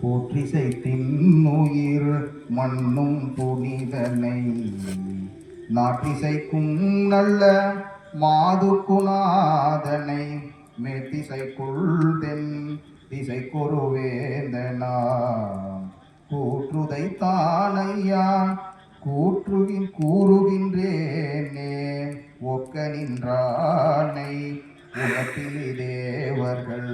போற்றிசை தின்னுயிர் மண்ணும் புனிதனை நாட்டிசைக்கும் நல்ல மாதுக்குநாதனை மேத்திசைக்குள் தென் திசை கொருவேந்தனா கூற்றுதை தானையான் கூறுகின்றேனே ஒக்க நின்றானை உலப்பிலி தேவர்கள்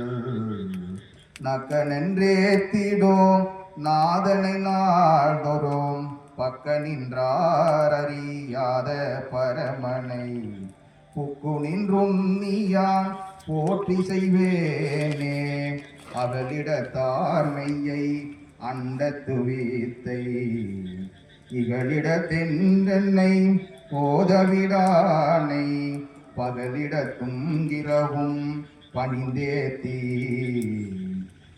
நக்கனென்றேத்திடோம் நாதனை நாள்தொறும் பக்க நின்றார் அறியாத பரமனை புக்கு நின்றுண்ணியான் போற்றி செய்வேனே அவளிடத்தார்மையை அண்டத்து வீத்தை இகலிடத்தென்றென்னை போதவிடானை பகலிடத்தும் இரவும் பணிந்தேத்தி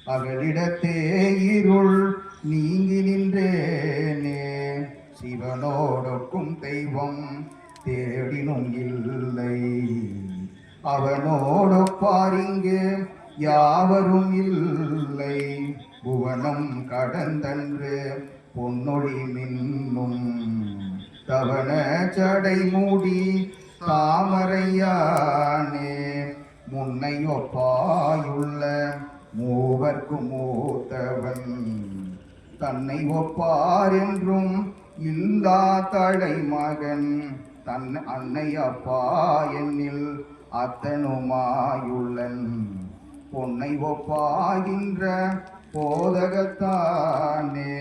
அகலிடத்தே இருள் நீங்கி நின்றேனே சிவனோடொக்கும் தெய்வம் தேடினும் இல்லை அவனோடொப்பாரிங்கு யாவரும் இல்லை புவனம் கடந்தன்று பொன்னொழி மின்னும் தவன சடை மூடி தாமரையானே முன்னை ஒப்பாயுள்ள மூவர்க்கு மூத்தவன் தன்னை ஒப்பார் என்றும் இல்லா தழை மகன் தன் அன்னை அப்பா என்னில் அத்தனுமாயுள்ளன் பொன்னை ஒப்பாகின்ற போதகத்தானே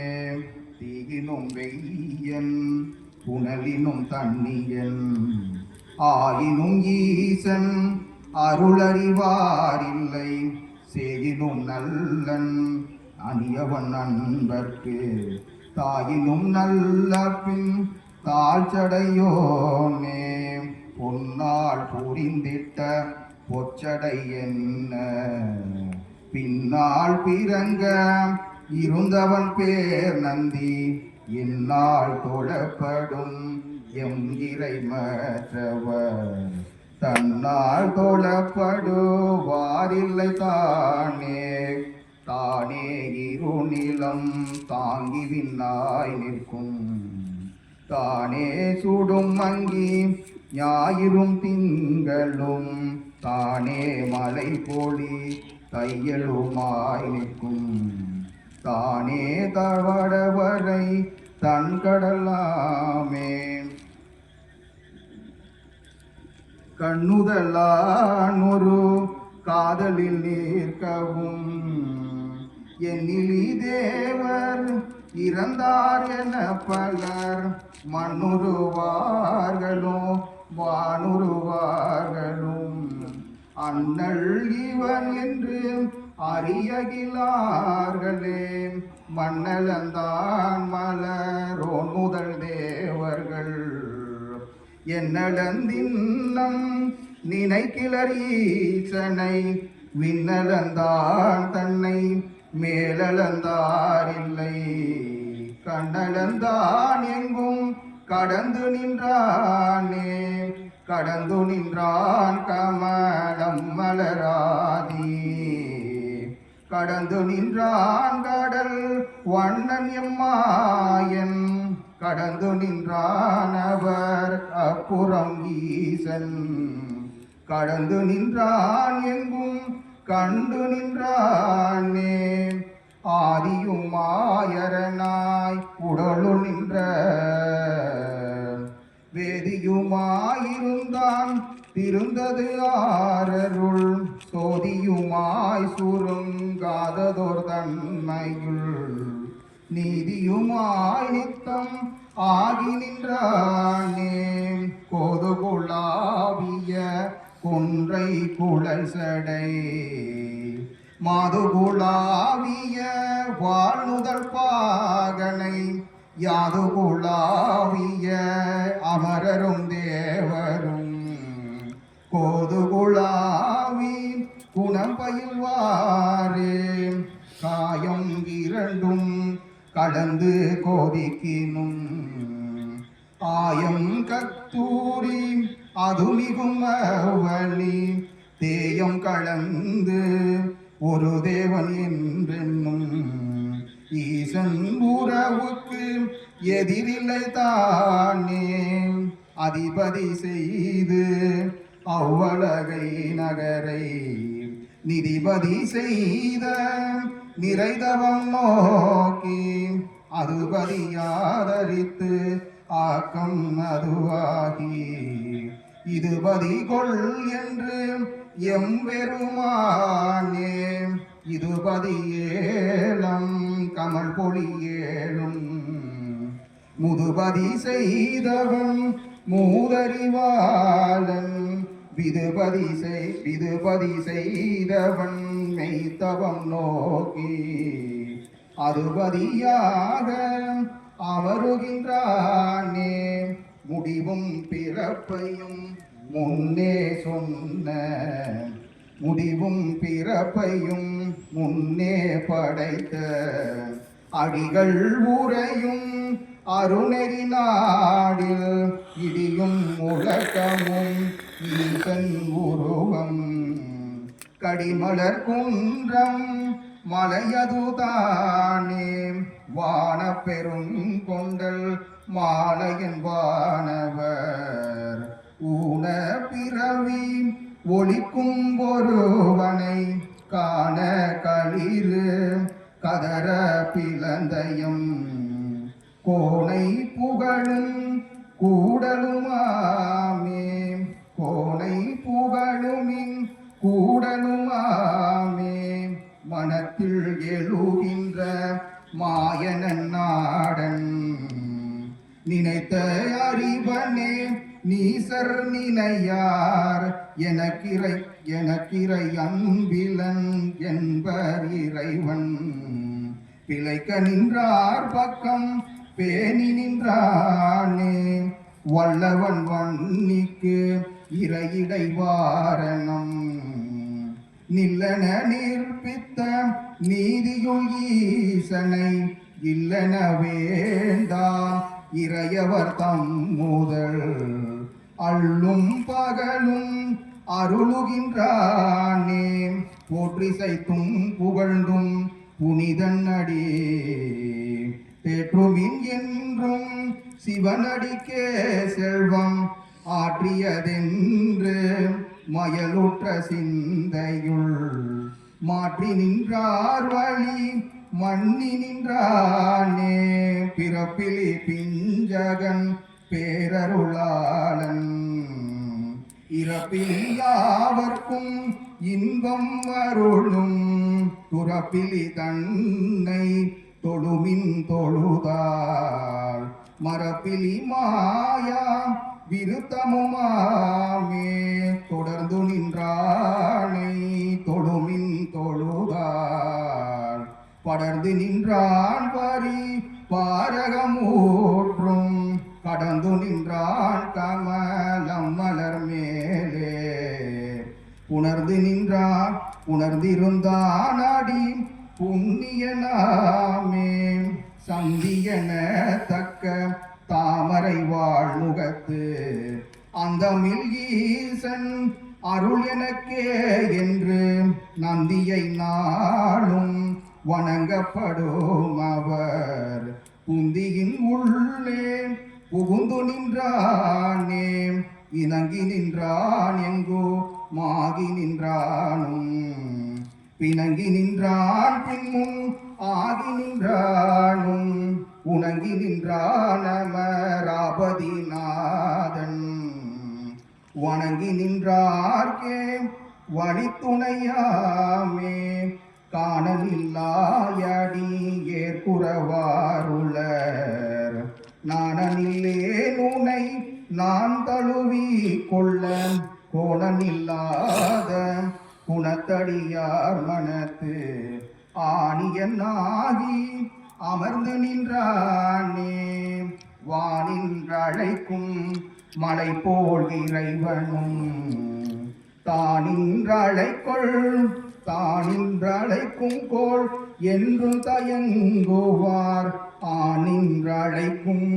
தீயினும் வெய்யன் புனலினும் தண்ணியன் ஆயினும் ஈசன் அருளறிவாரில்லை செய்யினும் நல்லன் அணியவன் நண்பர்க்கு தாயினும் நல்ல பின் தாழ்ச்சடையோனே பொன்னால் புரிந்திட்ட பொச்சடை என்ன பின்னால் பிறங்க இருந்தவன் பேர் நந்தி இந்நாள் தொழப்படும் எம் இறைமற்றவர் தன்னால் தொழப்படுவாரில்லை தானே தானே இருநிலம் தாங்கி விண்ணாய் நிற்கும் தானே சுடும் மங்கி ஞாயிறும் திங்களும் தானே மலை பொழி தையலுமாய் நிற்கும் தானே தவடவரை தன் கடலாமே கண்ணுதலான் ஒரு காதலில் நிற்கவும் எண்ணிலி தேவர் இறந்தார் என பலர் மண்ணுருவார்களும் வானுருவார்களும் அண்ணல் இவன் என்று அறியகிலார்களே மண்ணலந்தான் மலரோன் முதல் தேவர்கள் என்னடந்தின்னம் நினைக்கிலர் ஈசனை விண்ணலந்தான் தன்னை மேலளந்தாரில்லை கண்ணளந்தான் எங்கும் கடந்து நின்றானே கடந்து நின்றான் கமலம் மலராதி கடந்து நின்றான் கடல் வண்ணன் எம்மாயன் கடந்து நின்றான் அவர் அப்புறம் ஈசன் கடந்து நின்றான் எங்கும் கண்டு நின்றானே ஆதியும் ஆயரனாய் உடலு நின்ற வேதியுமாயிருந்தான் திருந்தது ஆரருள் சோதியுமாய் சுருங்காததோர் தன்மையுள் நீதியுமாய் நித்தம் ஆகி நின்றானே கோதுகுலாவிய கொன்றை குழல் சடை மாதுகுலாவிய வாழ்நுதல் பாகனை யாதுகுலாவிய அமரரும் தேவரும் கோதுகுலாவி குணம் பயில்வாரே காயம் இரண்டும் கடந்து கோதிக்கினும் ஆயம் கத்தூரி அது மிகும் வழி தேயம் கலந்து ஒரு தேவன் என்றென்னும் ஈசன் உறவுக்கு எதிரில்லை தானே அதிபதி செய்து அவ்வளகை நகரை நிதிபதி செய்த நிறைதவம் நோக்கி அதுபதி ஆதரித்து ஆக்கம் அதுவாகி இதுபதி கொள் என்று எம்பெருமானே இதுபதி ஏலம் கமல் பொழி ஏழும் முதுபதி செய்தவன் மூதறிவாளன் விதுபதி செய்தவன் மெய்த்தவம் நோக்கி அதுபதியாக அமருகின்றானே முடிவும் பிறப்பையும் முன்னே சொன்ன முடிவும் பிறப்பையும் முன்னே படைத்த அடிகள் உரையும் அருணெறி நாடில் இடியும் முழக்கமும் ஈசன் உருவம் கடிமலர் குன்றம் மலையதுதானே வான பெருங்கொண்டல் மாலையன் வானவர் ஊன பிறவி ஒளிக்கும் ஒருவனை காண களிறு கதற பிளந்தயம் கோனை புகழும் கூடலுமாமே கோனை புகழுமின் கூடலுமாமே மனத்தில் எழுகின்ற மாயனன் நாடன் நினைத்த அறிவனே நீசர் நினையார் எனக்கிறை அன்பிலன் என்பர் இறைவன் பிழைக்க நின்றார் பக்கம் பேணி நின்றானே வல்லவன் வன்னிக்கு இறையிடை வாரணம் நில்லன நிற்பித்த நீதியுள் ஈசனை இல்லன வேண்டா இறையவர் தம் முதல் அள்ளும் பகலும் அருளுகின்றானே போற்றிசைத்தும் புகழ்ந்தும் புனிதன் அடி தேற்றுமின் என்றும் சிவனடிக்கே செல்வம் ஆற்றியதென்று மயலுற்ற சிந்தையுள் மாற்றி நின்றார் வழி மண்ணி நின்றானே பிறப்பிலி பிஞ்சகன் பேரருளாளன் இறப்பில் யாவர்க்கும் இன்பம் அருளும் துறப்பிலி தன்னை தொழுமின் தொழுதாள் மரப்பிலி மாயா விருத்தமுமாமே தொடர்ந்து நின்றானை தொழுமின் தொழுதாள் படர்ந்து நின்றான் பரி பாரகமூற்றும் கடந்து நின்றான் கமலம் மலர் மேலே உணர்ந்திருந்தான் அடி புண்ணியனாமே சந்தியன தக்க தாமரை வாழ்முகத்து அந்தமில் ஈசன் அருள் எனக்கே என்று நந்தியை நாளும் வணங்கப்படும் அவர் புந்தியின் உள்ளே புகுந்து நின்றானே இணங்கி நின்றான் எங்கோ மாகி நின்றானும் பிணங்கி நின்றான் பின்னும் ஆகி நின்றானும் உணங்கி நின்றான் அமராபதி நாதன் வணங்கி நின்றார்க்கே வழித்துணையாமே காணலில்லாயடி ஏற்குறவாருளர் நாணனில்லே நுனை நான் தழுவி கொள்ள கோணனில்லாத குணத்தடியார் மனத்து ஆணியனாகி அமர்ந்து நின்றானே வானின்றழைக்கும் மலை போல் இறைவனும் தானின்றழைக்கும் கோள் என்றும் தயங்குவார் ஆனின்றழைக்கும்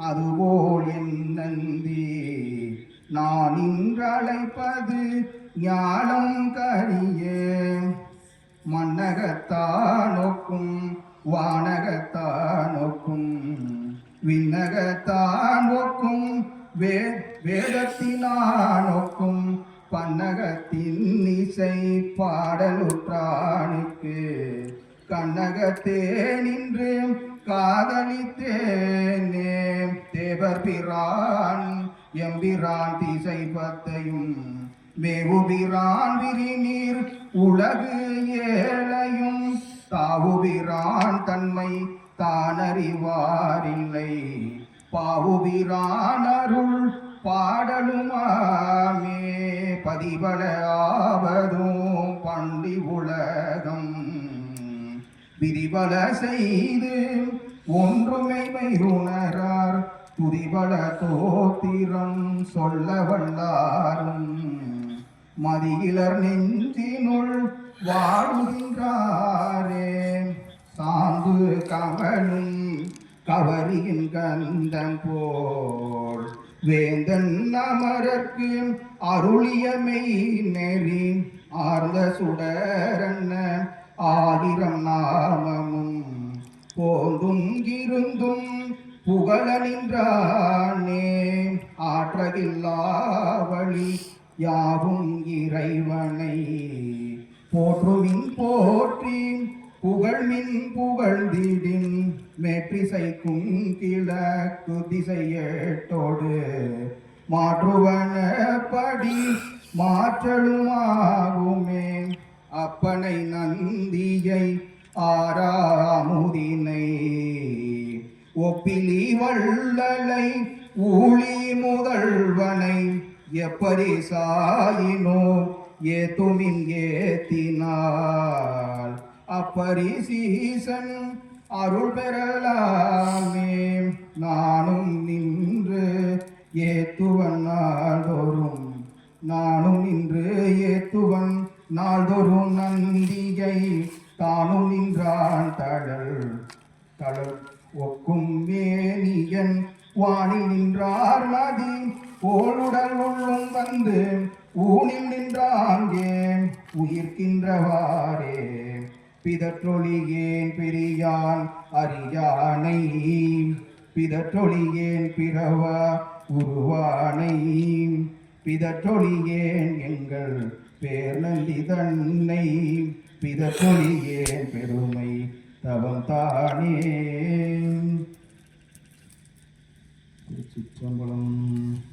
அதுபோல் என் நந்தி நான் இன்றழைப்பது ஞானம் கரிய மன்னகத்தானொக்கும் வானகத்தான் ஒக்கும் விண்ணகத்தான் ஒக்கும் வேதத்தினான் ஒக்கும் பன்னகத்தின் இசை பாடலுற்றானுக்கு கண்ணகத்தே நின்று காதலித்தேனே தேவர் பிரான் எம்பிரான் திசை பத்தையும் மேவுபிரான் விரிநீர் உலகு ஏழையும் தாவுபிரான் தன்மை தானறிவாரில்லை பாவுபிரான் அருள் பாடலுமாமே பதிபல ஆவதும் பண்டி உலகம் விதிபல செய்து ஒன்றுமைமை உணரார் துதிபல தோத்திரம் சொல்ல வல்லாரும் மதியிலர் நெஞ்சினுள் வாழுகின்றாரே சாந்து கவலும் கவரியின் கந்தம் போல் வேந்தன் அமரர்க்கு அருளியமை நெறி ஆர்ந்த சுடரன்ன ஆயிரம் நாமமும் போந்தும் இருந்தும் புகழ நின்றானே ஆற்றகில்லாவழி யாவும் இறைவனை போற்றுமின் போற்றி புகழ்மின் புகழ்ந்திடின் மேற்றிசைக்கும் கிழக்கு திசையேட்டோடு மாற்றுவனப்படி மாற்றலுமாகுமே அப்பனை நந்தியை ஆறாமுதினை ஒப்பிலி வள்ளலை ஊழி முதல்வனை எப்படி சாயினோ ஏத்துமின் ஏத்தினால் அப்பரிசீசன் அருள் பெறலாமே நானும் நின்று ஏத்துவன் நாள்தோறும் நானும் நின்று ஏத்துவன் நாள்தோறும் நந்தியை தானும் நின்றான் தழல் ஒக்கும் வேணியன் வாணி நின்றார் நதி ஓளுடல் உள்ளும் வந்து ஊனில் நின்றாங்கே உயிர்க்கின்றவாறே பிதற்றொழியேன் பெரியான் அறியானை பிதற்றொழியேன் பிறவா உருவானை பிதற்றொழியேன் எங்கள் பேர் நந்தி தன்னை பிதற்றொழியேன் பெருமை தவம் தானே. சிற்றம்பலம்.